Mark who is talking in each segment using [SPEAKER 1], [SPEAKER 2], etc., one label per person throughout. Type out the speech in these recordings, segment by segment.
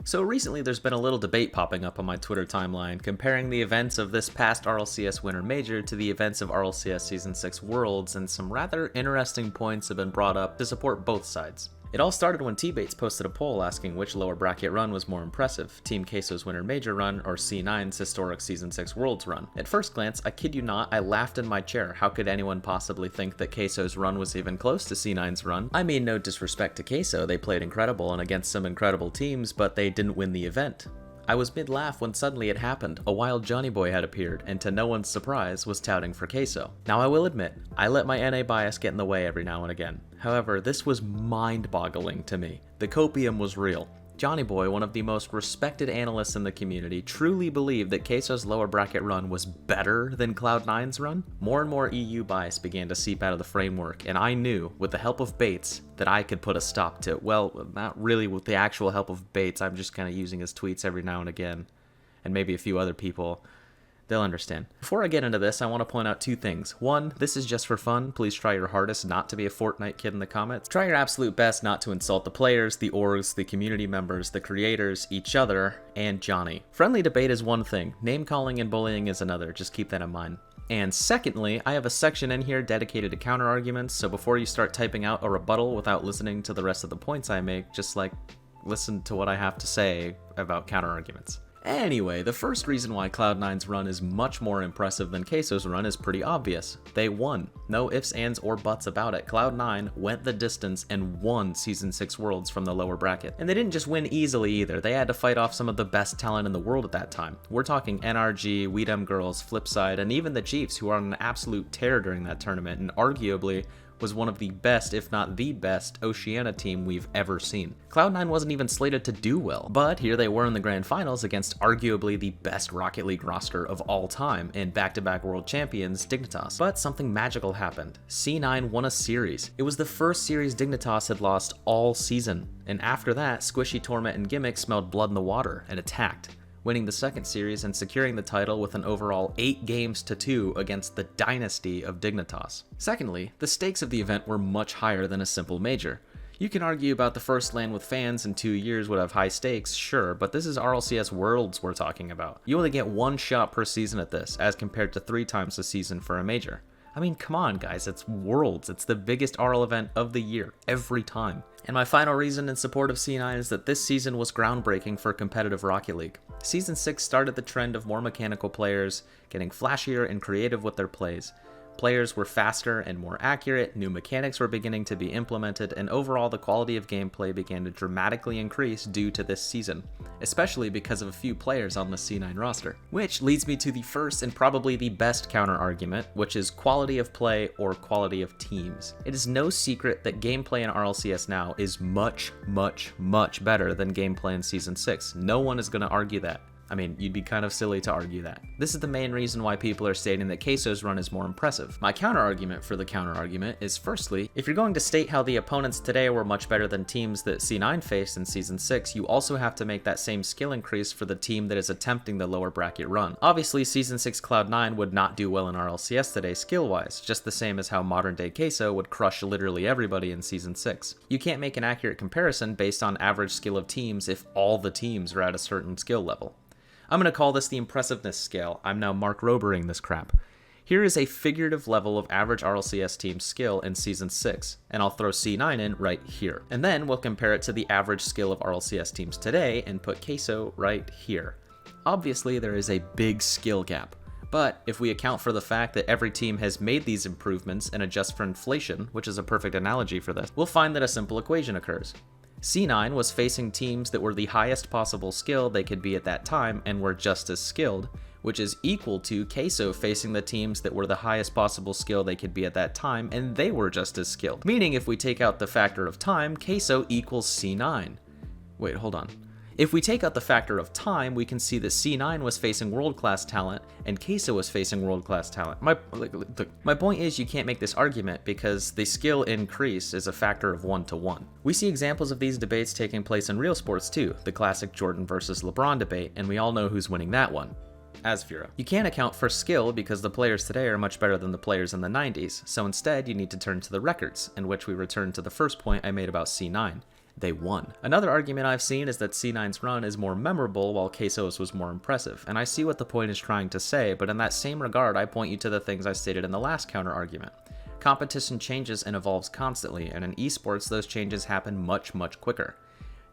[SPEAKER 1] So recently there's been a little debate popping up on my Twitter timeline comparing the events of this past RLCS Winter Major to the events of RLCS Season 6 Worlds, and some rather interesting points have been brought up to support both sides. It all started when T-Bates posted a poll asking which lower bracket run was more impressive, Team Queso's Winter Major run or C9's historic Season 6 Worlds run. At first glance, I kid you not, I laughed in my chair. How could anyone possibly think that Queso's run was even close to C9's run? I mean, no disrespect to Queso, they played incredible and against some incredible teams, but they didn't win the event. I was mid-laugh when suddenly it happened. A wild Johnny Boy had appeared, and to no one's surprise, was touting for Queso. Now I will admit, I let my NA bias get in the way every now and again. However, this was mind-boggling to me. The copium was real. Johnny Boy, one of the most respected analysts in the community, truly believed that Queso's lower bracket run was better than Cloud9's run. More and more EU bias began to seep out of the framework, and I knew, with the help of Bates, that I could put a stop to it. Well, not really with the actual help of Bates, I'm just kind of using his tweets every now and again, and maybe a few other people. They'll understand. Before I get into this, I want to point out two things. One, this is just for fun. Please try your hardest not to be a Fortnite kid in the comments. Try your absolute best not to insult the players, the orgs, the community members, the creators, each other, and Johnny. Friendly debate is one thing. Name calling and bullying is another. Just keep that in mind. And secondly, I have a section in here dedicated to counter arguments, so before you start typing out a rebuttal without listening to the rest of the points I make, just listen to what I have to say about counter arguments. Anyway, the first reason why Cloud9's run is much more impressive than Queso's run is pretty obvious. They won. No ifs, ands, or buts about it. Cloud9 went the distance and won Season 6 Worlds from the lower bracket. And they didn't just win easily either. They had to fight off some of the best talent in the world at that time. We're talking NRG, Weedem Girls, Flipside, and even the Chiefs, who are on an absolute tear during that tournament, and arguably was one of the best, if not the best, Oceania team we've ever seen. Cloud9 wasn't even slated to do well, but here they were in the grand finals against arguably the best Rocket League roster of all time and back-to-back world champions, Dignitas. But something magical happened. C9 won a series. It was the first series Dignitas had lost all season, and after that, Squishy, Torment, and Gimmick smelled blood in the water and attacked, winning the second series and securing the title with an overall 8-2 against the dynasty of Dignitas. Secondly, the stakes of the event were much higher than a simple major. You can argue about the first LAN with fans in 2 years would have high stakes, sure, but this is RLCS Worlds we're talking about. You only get one shot per season at this, as compared to 3 times a season for a major. I mean, come on guys, it's Worlds. It's the biggest RL event of the year, every time. And my final reason in support of C9 is that this season was groundbreaking for competitive Rocket League. Season 6 started the trend of more mechanical players getting flashier and creative with their plays. Players were faster and more accurate, new mechanics were beginning to be implemented, and overall the quality of gameplay began to dramatically increase due to this season, especially because of a few players on the C9 roster. Which leads me to the first and probably the best counter-argument, which is quality of play or quality of teams. It is no secret that gameplay in RLCS now is much, much, much better than gameplay in Season 6. No one is going to argue that. I mean, you'd be kind of silly to argue that. This is the main reason why people are stating that Queso's run is more impressive. My counter-argument for the counter-argument is, firstly, if you're going to state how the opponents today were much better than teams that C9 faced in Season 6, you also have to make that same skill increase for the team that is attempting the lower bracket run. Obviously, Season 6 Cloud9 would not do well in RLCS today skill-wise, just the same as how modern-day Queso would crush literally everybody in Season 6. You can't make an accurate comparison based on average skill of teams if all the teams are at a certain skill level. I'm going to call this the impressiveness scale. I'm now Mark Robering this crap. Here is a figurative level of average RLCS team skill in Season 6, and I'll throw C9 in right here. And then we'll compare it to the average skill of RLCS teams today and put Queso right here. Obviously, there is a big skill gap, but if we account for the fact that every team has made these improvements and adjust for inflation, which is a perfect analogy for this, we'll find that a simple equation occurs. C9 was facing teams that were the highest possible skill they could be at that time and were just as skilled, which is equal to Queso facing the teams that were the highest possible skill they could be at that time and they were just as skilled. Meaning if we take out the factor of time, Queso equals C9. Wait, hold on. If we take out the factor of time, we can see that C9 was facing world-class talent and Queso was facing world-class talent. My point is you can't make this argument because the skill increase is a factor of 1 to 1. We see examples of these debates taking place in real sports too, the classic Jordan versus LeBron debate, and we all know who's winning that one. Asphira. You can't account for skill because the players today are much better than the players in the 90s, so instead you need to turn to the records, in which we return to the first point I made about C9. they won. Another argument I've seen is that C9's run is more memorable while Queso's was more impressive, and I see what the point is trying to say, but in that same regard I point you to the things I stated in the last counter argument. Competition changes and evolves constantly, and in esports those changes happen much quicker.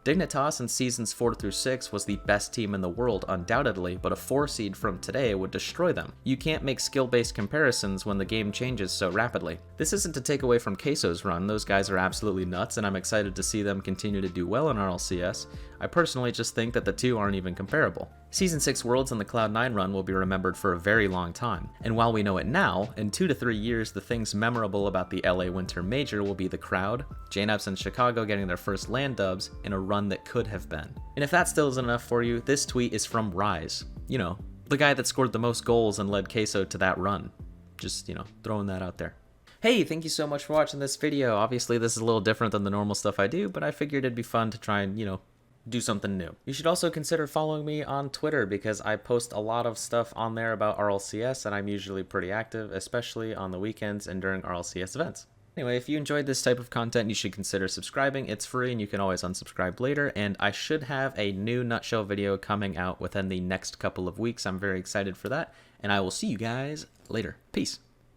[SPEAKER 1] Dignitas in seasons 4 through 6 was the best team in the world undoubtedly, but a 4 seed from today would destroy them. You can't make skill-based comparisons when the game changes so rapidly. This isn't to take away from Queso's run, those guys are absolutely nuts and I'm excited to see them continue to do well in RLCS. I personally just think that the two aren't even comparable. Season 6 Worlds and the Cloud9 run will be remembered for a very long time, and while we know it now, in 2 to 3 years the things memorable about the LA Winter Major will be the crowd, JNAPs in Chicago getting their first LAN dubs, and a run that could have been. And if that still isn't enough for you, this tweet is from Rise. You know, the guy that scored the most goals and led Queso to that run. Just, throwing that out there. Hey, thank you so much for watching this video. Obviously this is a little different than the normal stuff I do, but I figured it'd be fun to try and, do something new. You should also consider following me on Twitter because I post a lot of stuff on there about RLCS and I'm usually pretty active, especially on the weekends and during RLCS events. Anyway, if you enjoyed this type of content, you should consider subscribing. It's free and you can always unsubscribe later, and I should have a new Nutshell video coming out within the next couple of weeks. I'm very excited for that, and I will see you guys later. Peace.